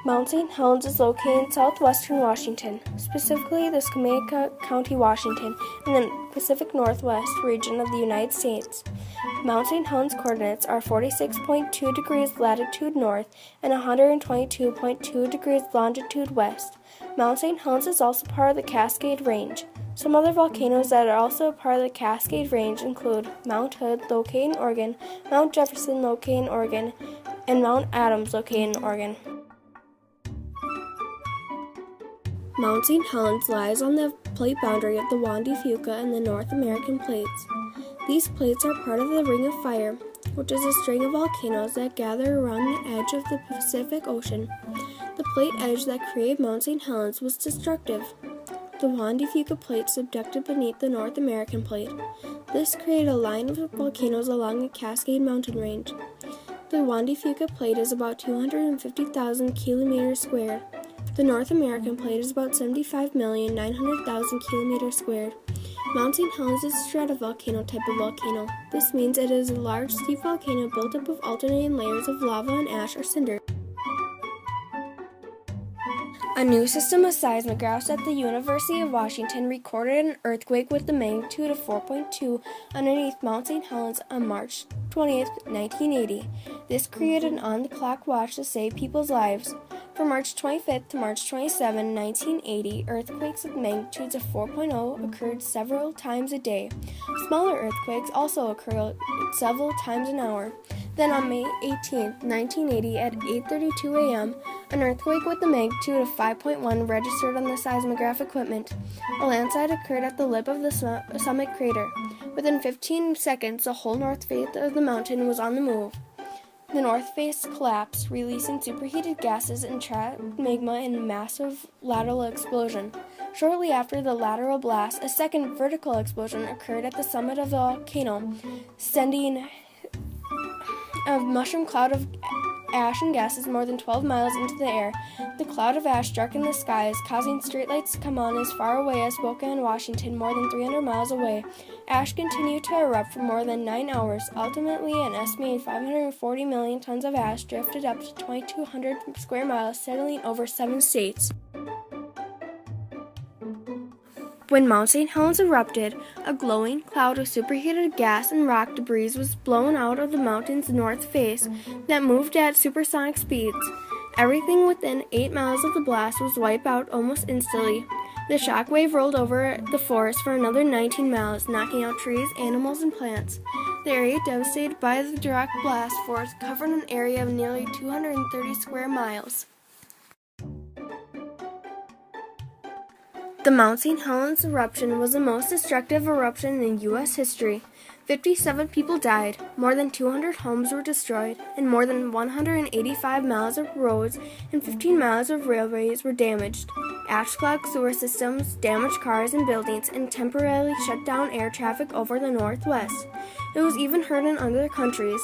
Mount St. Helens is located in southwestern Washington, specifically the Escambia County, Washington, in the Pacific Northwest region of the United States. Mount St. Helens coordinates are 46.2 degrees latitude north and 122.2 degrees longitude west. Mount St. Helens is also part of the Cascade Range. Some other volcanoes that are also part of the Cascade Range include Mount Hood, located in Oregon, Mount Jefferson, located in Oregon, and Mount Adams, located in Oregon. Mount St. Helens lies on the plate boundary of the Juan de Fuca and the North American plates. These plates are part of the Ring of Fire, which is a string of volcanoes that gather around the edge of the Pacific Ocean. The plate edge that created Mount St. Helens was destructive. The Juan de Fuca plate subducted beneath the North American plate. This created a line of volcanoes along the Cascade Mountain Range. The Juan de Fuca plate is about 250,000 kilometers squared. The North American plate is about 75,900,000 kilometers squared. Mount St. Helens is a stratovolcano type of volcano. This means it is a large, steep volcano built up of alternating layers of lava and ash or cinder. A new system of seismographs at the University of Washington recorded an earthquake with the magnitude of 4.2 underneath Mount St. Helens on March 20, 1980. This created an on-the-clock watch to save people's lives. From March 25 to March 27, 1980, earthquakes with magnitudes of 4.0 occurred several times a day. Smaller earthquakes also occurred several times an hour. Then on May 18, 1980, at 8:32 a.m., an earthquake with a magnitude of 5.1 registered on the seismograph equipment. A landslide occurred at the lip of the summit crater. Within 15 seconds, the whole north face of the mountain was on the move. The north face collapsed, releasing superheated gases and trapped magma in a massive lateral explosion. Shortly after the lateral blast, a second vertical explosion occurred at the summit of the volcano, sending a mushroom cloud of ash and gases more than 12 miles into the air. The cloud of ash darkened the skies, causing streetlights to come on as far away as Spokane, Washington, more than 300 miles away. Ash continued to erupt for more than 9 hours. Ultimately, an estimated 540 million tons of ash drifted up to 2,200 square miles, settling over 7 states. When Mount St. Helens erupted, a glowing cloud of superheated gas and rock debris was blown out of the mountain's north face that moved at supersonic speeds. Everything within 8 miles of the blast was wiped out almost instantly. The shock wave rolled over the forest for another 19 miles, knocking out trees, animals, and plants. The area devastated by the direct blast force covered an area of nearly 230 square miles. The Mount St. Helens eruption was the most destructive eruption in U.S. history. 57 people died, more than 200 homes were destroyed, and more than 185 miles of roads and 15 miles of railways were damaged. Ash clogged sewer systems, damaged cars and buildings, and temporarily shut down air traffic over the Northwest. It was even heard in other countries.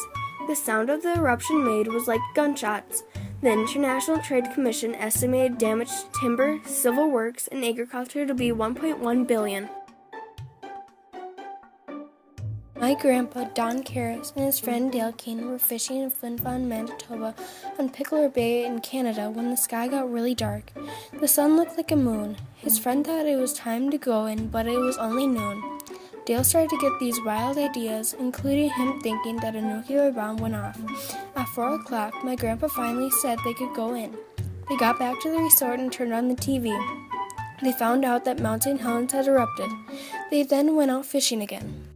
The sound of the eruption made was like gunshots. The International Trade Commission estimated damage to timber, civil works, and agriculture to be $1.1 billion. My grandpa, Don Karras, and his friend Dale Kane were fishing in Flin Flon, Manitoba, on Pickler Bay in Canada when the sky got really dark. The sun looked like a moon. His friend thought it was time to go in, but it was only noon. Dale started to get these wild ideas, including him thinking that a nuclear bomb went off. At 4 o'clock, my grandpa finally said they could go in. They got back to the resort and turned on the TV. They found out that Mount St. Helens had erupted. They then went out fishing again.